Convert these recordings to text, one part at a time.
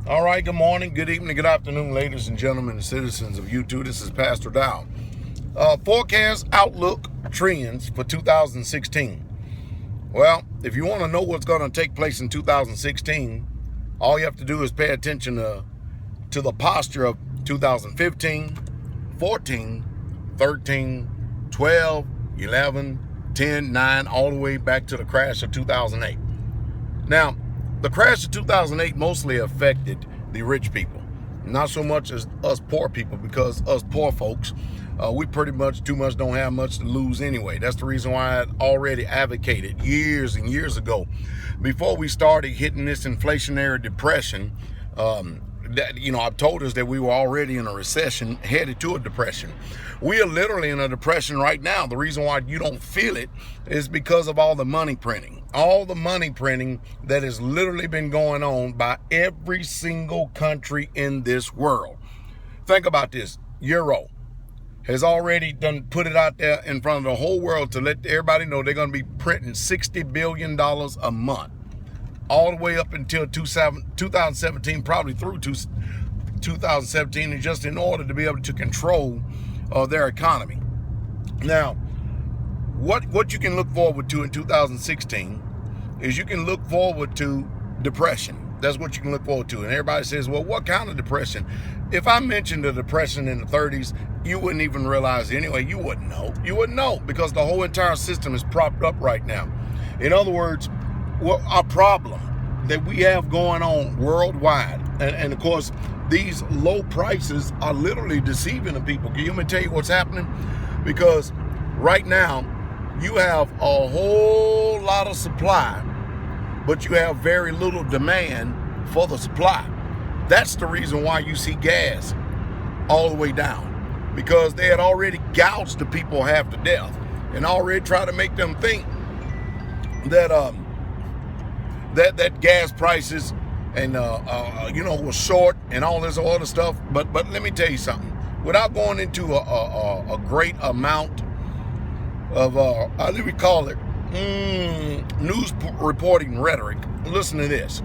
All right, good morning, good evening, good afternoon, ladies and gentlemen and citizens of YouTube. This is Pastor Dow. Forecast, outlook, trends for 2016. Well, if you want to know what's going to take place in 2016, all you have to do is pay attention to the posture of 2015, 14, 13, 12, 11, 10, 9, all the way back to the crash of 2008. Now, the crash of 2008 mostly affected the rich people, not so much as us poor people, because us poor folks, we pretty much too much don't have much to lose anyway. That's the reason why I already advocated years and years ago, before we started hitting this inflationary depression, that, I've told us that we were already in a recession, headed to a depression. We are literally in a depression right now. The reason why you don't feel it is because of all the money printing. All the money printing that has literally been going on by every single country in this world. Think about this. Euro has already put it out there in front of the whole world to let everybody know they're going to be printing $60 billion a month, all the way up until 2017, probably through 2017, and just in order to be able to control their economy. Now, what you can look forward to in 2016 is you can look forward to depression. That's what you can look forward to. And everybody says, well, what kind of depression? If I mentioned the depression in the 30s, you wouldn't even realize it anyway. You wouldn't know. You wouldn't know, because the whole entire system is propped up right now. In other words, our problem that we have going on worldwide, and of course, these low prices are literally deceiving the people. Can you tell you what's happening? Because right now, you have a whole lot of supply, but you have very little demand for the supply. That's the reason why you see gas all the way down, because they had already gouged the people half to death and already tried to make them think that that gas prices and was short and all this other stuff. But let me tell you something. Without going into a great amount of let me call it news reporting rhetoric, listen to this.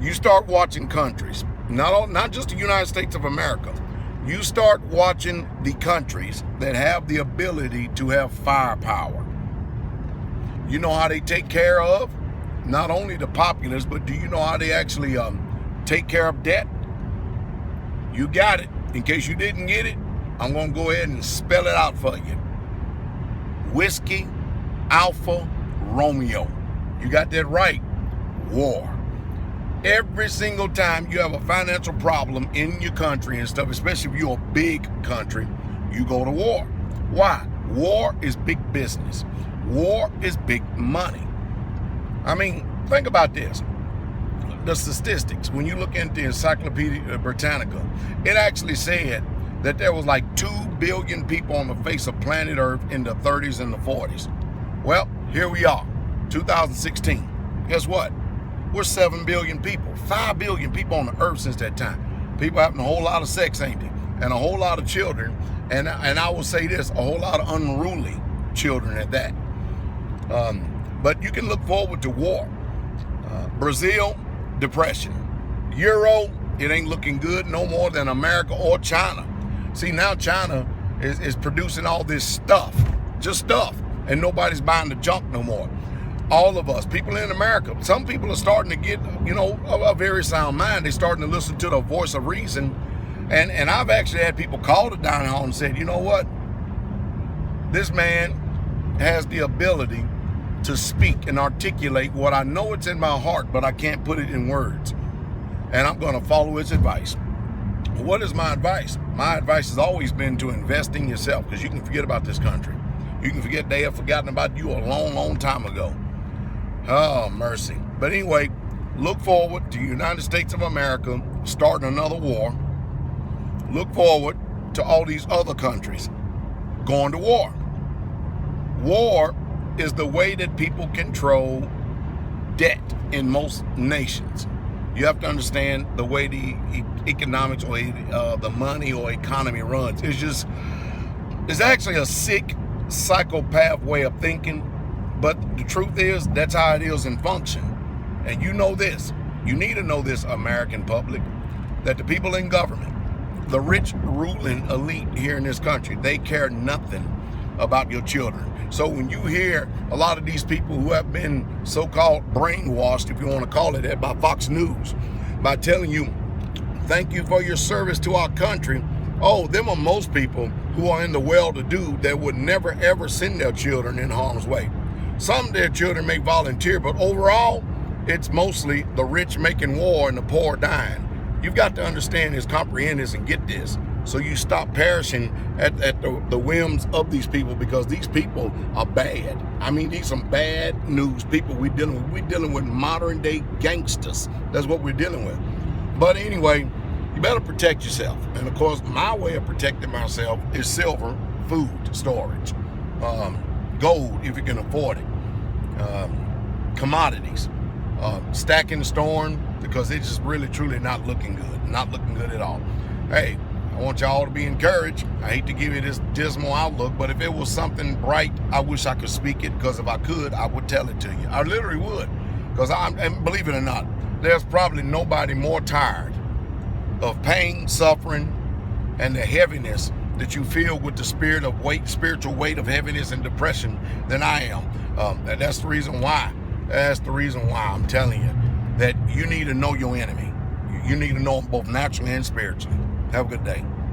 You start watching countries, not just the United States of America. You start watching the countries that have the ability to have firepower. You know how they take care of not only the populace, but do you know how they actually take care of debt? You got it. In case you didn't get it, I'm going to go ahead and spell it out for you. Whiskey, Alpha, Romeo. You got that right. War. Every single time you have a financial problem in your country and stuff, especially if you're a big country, you go to war. Why? War is big business. War is big money. I mean, think about this. The statistics, when you look into the Encyclopedia Britannica, it actually said that there was like 2 billion people on the face of planet Earth in the 30s and the 40s. Well, here we are, 2016. Guess what? We're 7 billion people, 5 billion people on the Earth since that time. People having a whole lot of sex, ain't they? And a whole lot of children. And I will say this, a whole lot of unruly children at that. But you can look forward to war. Brazil, depression. Euro, it ain't looking good no more than America or China. See, now China is producing all this stuff, just stuff, and nobody's buying the junk no more. All of us, people in America, some people are starting to get, a very sound mind. They're starting to listen to the voice of reason. And I've actually had people call the dining hall and said, you know what? This man has the ability to speak and articulate what I know it's in my heart, but I can't put it in words. And I'm going to follow his advice. What is my advice? My advice has always been to invest in yourself, because you can forget about this country. You can forget they have forgotten about you a long, long time ago. Oh, mercy. But anyway, look forward to the United States of America starting another war. Look forward to all these other countries going to war. War is the way that people control debt in most nations. You have to understand the way the economics or the money or economy runs. It's actually a sick psychopath way of thinking, but the truth is that's how it is in function. And you know this, You need to know this, American public, that the people in government, the rich ruling elite here in this country, they care nothing about your children. So when you hear a lot of these people who have been so-called brainwashed, if you want to call it that, by Fox News, by telling you, thank you for your service to our country. Oh, them are most people who are in the well-to-do that would never, ever send their children in harm's way. Some of their children may volunteer, but overall, it's mostly the rich making war and the poor dying. You've got to understand this, comprehend this, and get this, so you stop perishing at the whims of these people, because these people are bad. I mean, these are some bad news people we're dealing with. We're dealing with modern day gangsters. That's what we're dealing with. But anyway, you better protect yourself. And of course, my way of protecting myself is silver, food storage, gold if you can afford it, commodities, stacking the storm, because it's just really truly not looking good at all. Hey, I want y'all to be encouraged. I hate to give you this dismal outlook, but if it was something bright, I wish I could speak it, because if I could, I would tell it to you. I literally would, because and believe it or not, there's probably nobody more tired of pain, suffering, and the heaviness that you feel with the spiritual weight of heaviness and depression than I am. And that's the reason why. That's the reason why I'm telling you that you need to know your enemy. You need to know them both naturally and spiritually. Have a good day.